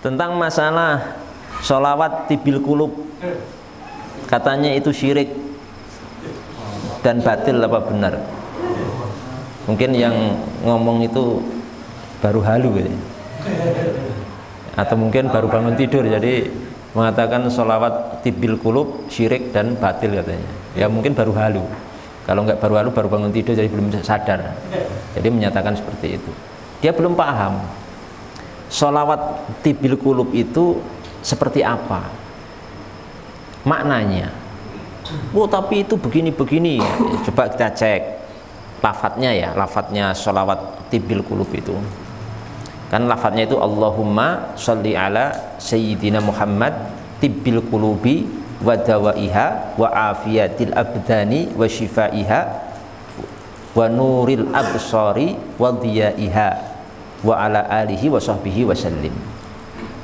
tentang masalah sholawat tibil kulub, katanya itu syirik dan batil, apa benar? Mungkin yang ngomong itu baru halu gitu. Atau mungkin baru bangun tidur, jadi mengatakan sholawat tibil kulub syirik dan batil katanya. Ya mungkin baru halu. Kalau nggak baru halu, baru bangun tidur, jadi belum sadar. Jadi menyatakan seperti itu. Dia belum paham sholawat tibil kulub itu seperti apa maknanya. Oh tapi itu begini-begini. Coba kita cek lafadznya ya, lafadznya sholawat tibil kulub itu kan lafadznya itu Allahumma sholli ala sayyidina Muhammad tibil kulubi wa dawaiha wa afiyatil abdani wa shifaiha wa nuril absari wa diyaiha wa ala alihi wa sahbihi wa sallim.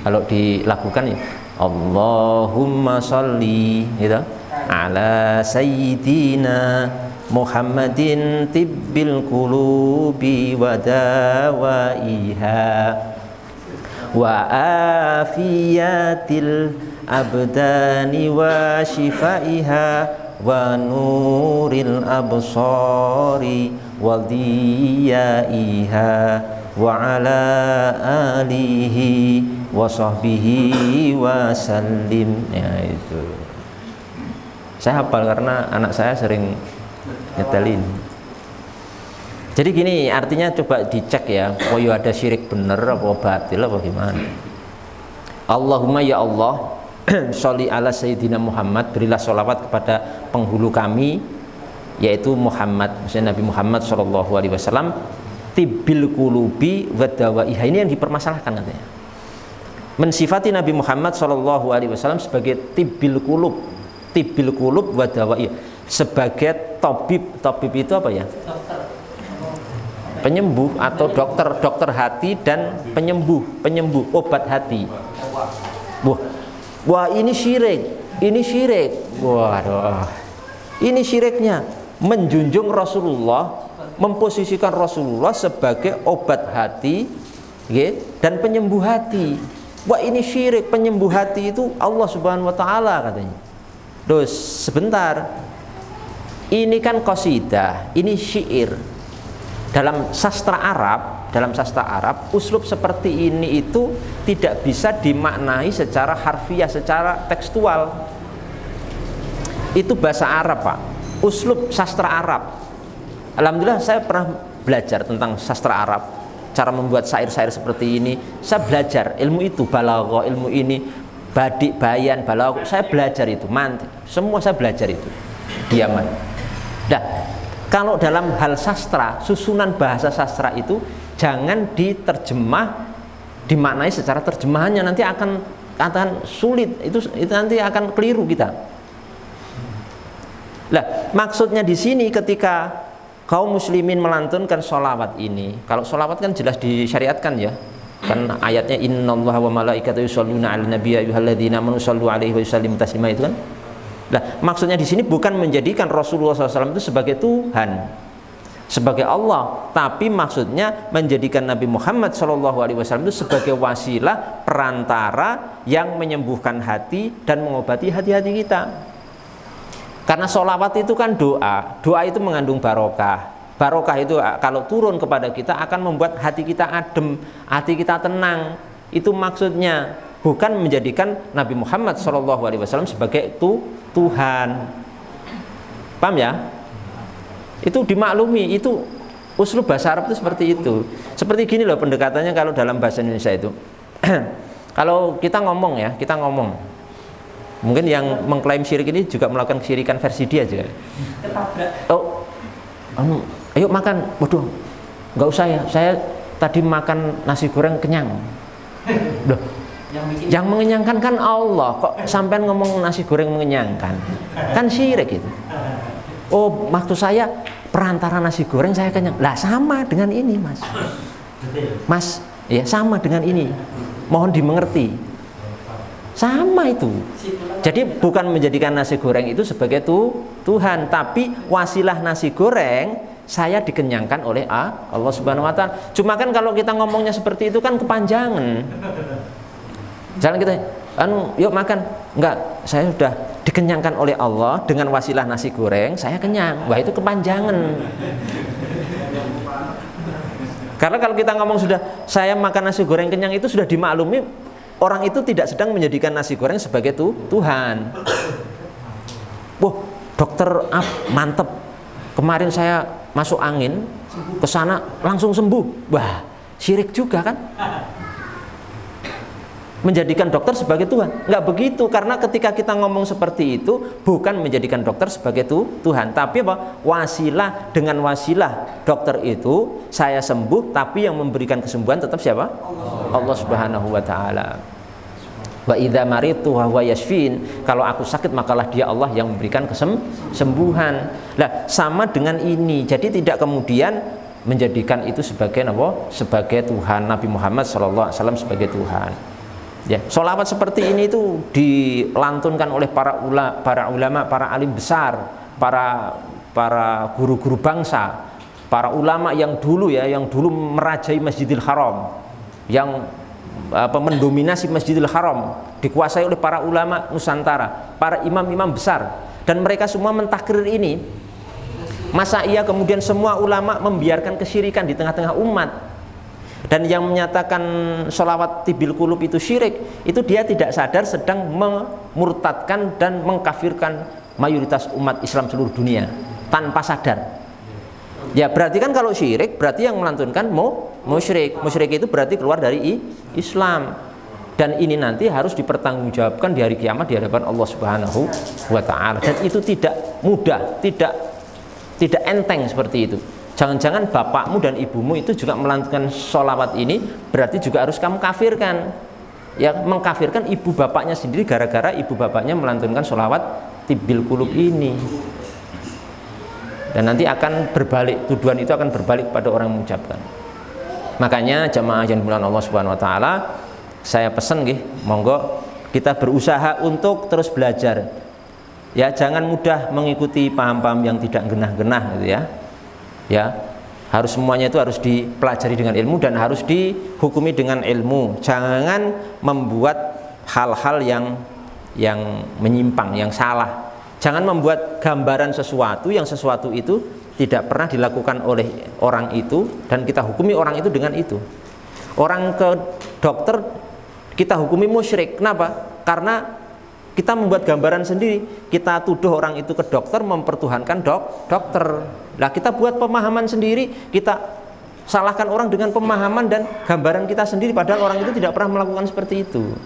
Kalau dilakukan ya Allahumma sholli gitu, ala sayyidina Muhammadin tibbil qulubi wa dawaiha wa afiyatil abdani wa shifaiha wa nuril absari wa diyaiha wa ala alihi wa sahbihi wa sallim. Ya itu saya hafal karena anak saya sering nyetelin. Jadi gini artinya, coba dicek ya, oh ya ada syirik bener apa batil apa gimana. Allahumma ya Allah sholli ala sayyidina Muhammad, berilah sholawat kepada penghulu kami yaitu Muhammad, maksudnya Nabi Muhammad SAW, tibil kulubi wa dawaiha. Ini yang dipermasalahkan katanya, mensifati Nabi Muhammad SAW sebagai tibil kulub wa dawaiha, sebagai tabib. Tabib itu apa ya? Penyembuh atau dokter hati dan penyembuh obat hati. Wah ini syirik. Waduh, ini syiriknya menjunjung Rasulullah, memposisikan Rasulullah sebagai obat hati dan penyembuh hati. Wah ini syirik. Penyembuh hati itu Allah Subhanahu wa Ta'ala katanya. Terus sebentar, ini kan qasidah, ini syair. Dalam sastra Arab, uslub seperti ini itu tidak bisa dimaknai secara harfiah, secara tekstual. Itu bahasa Arab, Pak. Uslub sastra Arab. Alhamdulillah saya pernah belajar tentang sastra Arab, cara membuat syair-syair seperti ini. Saya belajar ilmu itu, balaghah, ilmu ini, badik, bayan, balaghah. Saya belajar itu, mantik. Semua saya belajar itu. Diaman. Nah, kalau dalam hal sastra, susunan bahasa sastra itu jangan diterjemah, dimaknai secara terjemahannya, nanti akan sulit, itu nanti akan keliru kita. Lah, maksudnya di sini ketika kaum muslimin melantunkan sholawat ini, kalau sholawat kan jelas disyariatkan ya, kan ayatnya innallaha wa malaikatahu yusholluna 'alan nabiyyi ayyuhalladzina amanu shollu 'alaihi wa sallimu taslima, itu kan. Nah, maksudnya di sini bukan menjadikan Rasulullah SAW itu sebagai Tuhan, sebagai Allah, tapi maksudnya menjadikan Nabi Muhammad SAW itu sebagai wasilah, perantara yang menyembuhkan hati dan mengobati hati-hati kita. Karena sholawat itu kan doa, doa itu mengandung barokah. Barokah itu kalau turun kepada kita akan membuat hati kita adem, hati kita tenang. Itu maksudnya, bukan menjadikan Nabi Muhammad SAW sebagai Tuhan. Paham ya? Itu dimaklumi, itu uslub bahasa Arab itu seperti itu. Seperti gini loh pendekatannya kalau dalam bahasa Indonesia itu. Kalau kita ngomong ya, kita ngomong. Mungkin yang mengklaim syirik ini juga melakukan kesyirikan versi dia juga. Oh, ayo makan. Waduh, nggak usah ya. Saya tadi makan nasi goreng kenyang. Loh, yang mengenyangkan kan Allah, kok sampean ngomong nasi goreng mengenyangkan? Kan syirik itu. Oh, maksud saya perantara nasi goreng saya kenyang. Lah sama dengan ini, Mas. Mas, ya sama dengan ini. Mohon dimengerti. Sama itu. Jadi bukan menjadikan nasi goreng itu sebagai Tuhan, tapi wasilah nasi goreng saya dikenyangkan oleh Allah Subhanahu wa Ta'ala. Cuma kan kalau kita ngomongnya seperti itu kan kepanjangan. Jalan kita, yuk makan. Enggak, saya sudah dikenyangkan oleh Allah dengan wasilah nasi goreng, saya kenyang. Wah, itu kepanjangan. Karena kalau kita ngomong sudah saya makan nasi goreng kenyang, itu sudah dimaklumi orang itu tidak sedang menjadikan nasi goreng sebagai Tuhan. Wah, dokter mantep. Kemarin saya masuk angin ke sana langsung sembuh. Wah, syirik juga kan? Menjadikan dokter sebagai Tuhan. Enggak begitu, karena ketika kita ngomong seperti itu bukan menjadikan dokter sebagai Tuhan, tapi apa? Wasilah. Dengan wasilah dokter itu saya sembuh, tapi yang memberikan kesembuhan tetap siapa? Allah Subhanahu wa taala. Wa idza maritu wa huwa yashfin. Kalau aku sakit makalah dia Allah yang memberikan kesembuhan. Nah, sama dengan ini. Jadi tidak kemudian menjadikan itu sebagai apa? Sebagai Tuhan. Nabi Muhammad SAW sebagai Tuhan. Ya, sholawat seperti ini itu dilantunkan oleh para ulama, para alim besar, para guru-guru bangsa, para ulama yang dulu merajai Masjidil Haram, yang mendominasi Masjidil Haram, dikuasai oleh para ulama Nusantara, para imam-imam besar, dan mereka semua mentakrir ini. Masa iya kemudian semua ulama membiarkan kesyirikan di tengah-tengah umat? Dan yang menyatakan sholawat tibil kulub itu syirik, itu dia tidak sadar sedang memurtadkan dan mengkafirkan mayoritas umat Islam seluruh dunia tanpa sadar. Ya berarti kan kalau syirik berarti yang melantunkan musyrik. Musyrik itu berarti keluar dari Islam. Dan ini nanti harus dipertanggungjawabkan di hari kiamat di hadapan Allah Subhanahu wa taala. Dan itu tidak mudah, tidak enteng seperti itu. Jangan-jangan bapakmu dan ibumu itu juga melantunkan sholawat ini, berarti juga harus kamu kafirkan. Ya, mengkafirkan ibu bapaknya sendiri gara-gara ibu bapaknya melantunkan sholawat tibil kulub ini. Dan nanti akan berbalik, tuduhan itu akan berbalik pada orang yang mengucapkan. Makanya jamaah yang dimuliakan Allah Subhanahu wa taala, saya pesan nggih, monggo kita berusaha untuk terus belajar. Ya, jangan mudah mengikuti paham-paham yang tidak genah-genah gitu ya. Ya, harus semuanya itu harus dipelajari dengan ilmu dan harus dihukumi dengan ilmu. Jangan membuat hal-hal yang menyimpang, yang salah. Jangan membuat gambaran sesuatu yang sesuatu itu tidak pernah dilakukan oleh orang itu dan kita hukumi orang itu dengan itu. Orang ke dokter kita hukumi musyrik. Kenapa? Karena kita membuat gambaran sendiri, kita tuduh orang itu ke dokter mempertuhankan dokter. Lah kita buat pemahaman sendiri, kita salahkan orang dengan pemahaman dan gambaran kita sendiri, padahal orang itu tidak pernah melakukan seperti itu.